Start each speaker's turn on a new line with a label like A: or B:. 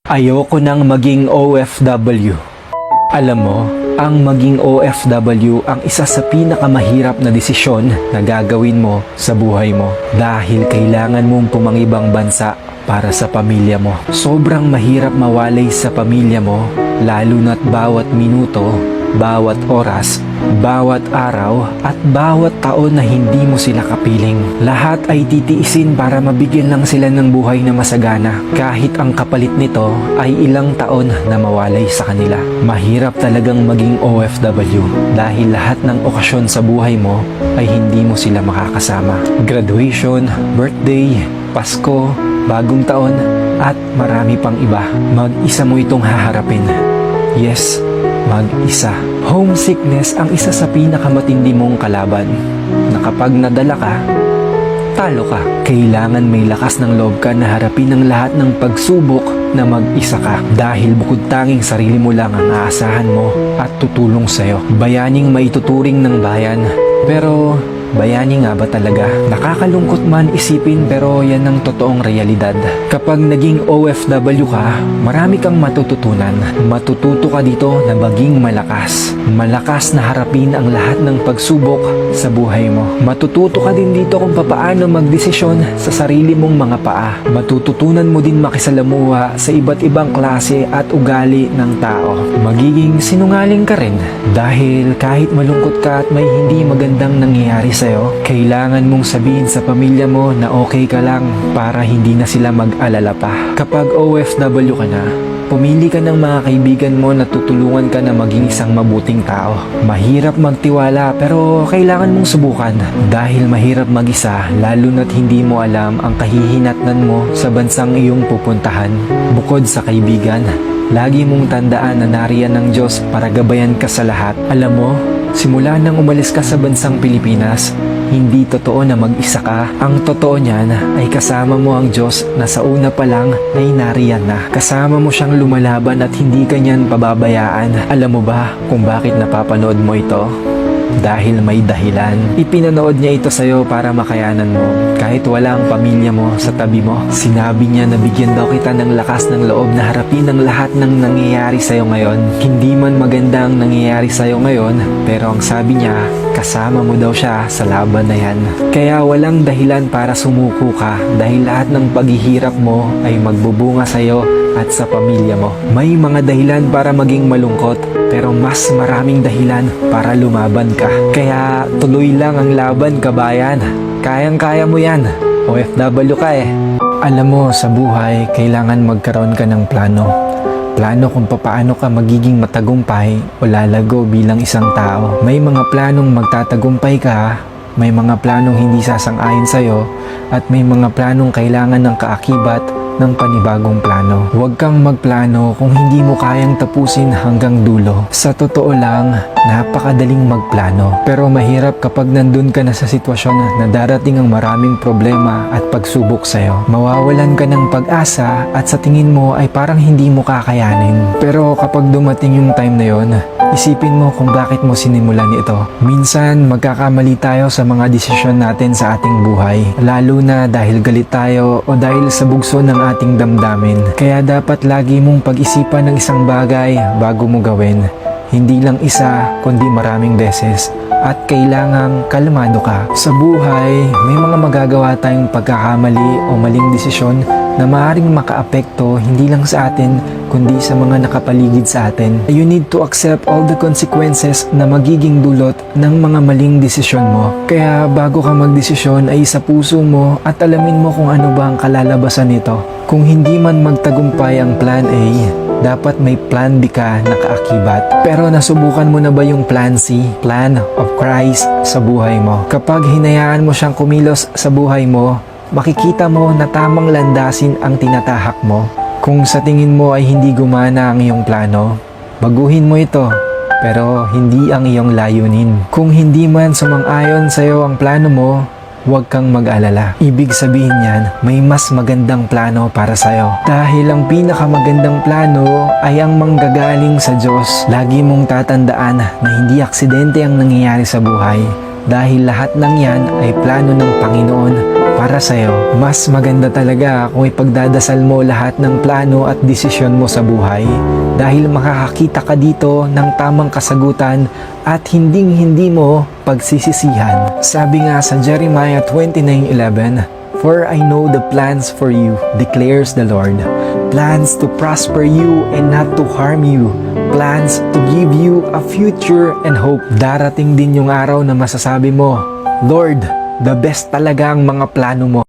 A: Ayoko nang maging OFW. Alam mo, ang maging OFW ang isa sa pinakamahirap na desisyon na gagawin mo sa buhay mo dahil kailangan mong pumangibang bansa para sa pamilya mo. Sobrang mahirap mawalay sa pamilya mo lalo na't bawat minuto, bawat oras, bawat araw at bawat taon na hindi mo sila kapiling. Lahat ay titiisin para mabigyan lang sila ng buhay na masagana kahit ang kapalit nito ay ilang taon na mawalay sa kanila. Mahirap talagang maging OFW dahil lahat ng okasyon sa buhay mo ay hindi mo sila makakasama. Graduation, birthday, Pasko, bagong taon at marami pang iba. Mag-isa mo itong haharapin. Yes, mag-isa. Homesickness ang isa sa pinakamatindi mong kalaban na kapag nadala ka, talo ka. Kailangan may lakas ng loob ka na harapin ang lahat ng pagsubok na mag-isa ka dahil bukod tanging sarili mo lang ang aasahan mo at tutulong sa'yo. Bayaning maituturing ng bayan, pero bayani nga ba talaga? Nakakalungkot man isipin pero yan ang totoong realidad. Kapag naging OFW ka, marami kang matututunan. Matututo ka dito na maging malakas. Malakas na harapin ang lahat ng pagsubok sa buhay mo. Matututo ka din dito kung papaano magdesisyon sa sarili mong mga paa. Matututunan mo din makisalamuha sa iba't ibang klase at ugali ng tao. Magiging sinungaling ka rin dahil kahit malungkot ka at may hindi magandang nangyayari sa'yo, kailangan mong sabihin sa pamilya mo na okay ka lang para hindi na sila mag-alala pa. Kapag OFW ka na, pumili ka ng mga kaibigan mo na tutulungan ka na maging isang mabuting tao. Mahirap magtiwala pero kailangan mong subukan dahil mahirap mag-isa lalo na't hindi mo alam ang kahihinatnan mo sa bansang iyong pupuntahan. Bukod sa kaibigan, lagi mong tandaan na nariyan ng Diyos para gabayan ka sa lahat. Alam mo, simula nang umalis ka sa bansang Pilipinas, hindi totoo na mag-isa ka. Ang totoo niyan ay kasama mo ang Diyos na sa una pa lang ay nariyan na. Kasama mo siyang lumalaban at hindi ka niyan pababayaan. Alam mo ba kung bakit napapanood mo ito? Dahil may dahilan. Ipinanood niya ito sa'yo para makayanan mo. Kahit wala ang pamilya mo sa tabi mo. Sinabi niya na bigyan daw kita ng lakas ng loob na harapin ang lahat ng nangyayari sa'yo ngayon. Hindi man maganda ang nangyayari sa'yo ngayon, pero ang sabi niya, kasama mo daw siya sa laban na yan. Kaya walang dahilan para sumuko ka dahil lahat ng paghihirap mo ay magbubunga sa'yo at sa pamilya mo. May mga dahilan para maging malungkot pero mas maraming dahilan para lumaban ka. Kaya tuloy lang ang laban, kabayan. Kayang-kaya mo yan. OFW ka eh. Alam mo, sa buhay, kailangan magkaroon ka ng plano. Plano kung paano ka magiging matagumpay o lalago bilang isang tao. May mga planong magtatagumpay ka, may mga planong hindi sasang-ayon sa'yo, at may mga planong kailangan ng kaakibat ng panibagong plano. Huwag kang magplano kung hindi mo kayang tapusin hanggang dulo. Sa totoo lang, napakadaling magplano. Pero mahirap kapag nandun ka na sa sitwasyon na darating ang maraming problema at pagsubok sa'yo. Mawawalan ka ng pag-asa at sa tingin mo ay parang hindi mo kakayanin. Pero kapag dumating yung time na yon, isipin mo kung bakit mo sinimulan ito. Minsan, magkakamali tayo sa mga desisyon natin sa ating buhay. Lalo na dahil galit tayo o dahil sa bugso ng ating damdamin. Kaya dapat lagi mong pag-isipan ng isang bagay bago mo gawin. Hindi lang isa, kundi maraming beses. At kailangang kalmado ka. Sa buhay, may mga magagawa tayong pagkakamali o maling desisyon na maaaring makaapekto hindi lang sa atin, kundi sa mga nakapaligid sa atin. You need to accept all the consequences na magiging dulot ng mga maling desisyon mo. Kaya bago ka magdesisyon ay sa puso mo at alamin mo kung ano ba ang kalalabasan nito. Kung hindi man magtagumpay ang plan A, dapat may plan B ka na kaakibat. Pero nasubukan mo na ba yung plan C, plan of Christ sa buhay mo? Kapag hinayaan mo siyang kumilos sa buhay mo, makikita mo na tamang landasin ang tinatahak mo. Kung sa tingin mo ay hindi gumana ang iyong plano, baguhin mo ito, pero hindi ang iyong layunin. Kung hindi man sumang-ayon sa iyo ang plano mo, huwag kang mag-alala. Ibig sabihin niyan, may mas magandang plano para sa'yo. Dahil ang pinakamagandang plano ay ang manggagaling sa Diyos. Lagi mong tatandaan na hindi aksidente ang nangyayari sa buhay. Dahil lahat ng yan ay plano ng Panginoon para sa'yo. Mas maganda talaga kung ipagdadasal mo lahat ng plano at desisyon mo sa buhay dahil makakakita ka dito ng tamang kasagutan at hindi mo pagsisisihan. Sabi nga sa Jeremiah 29:11, "For I know the plans for you, declares the Lord, plans to prosper you and not to harm you, plans to give you a future and hope." Darating din yung araw na masasabi mo, "Lord, the best talaga ang mga plano mo."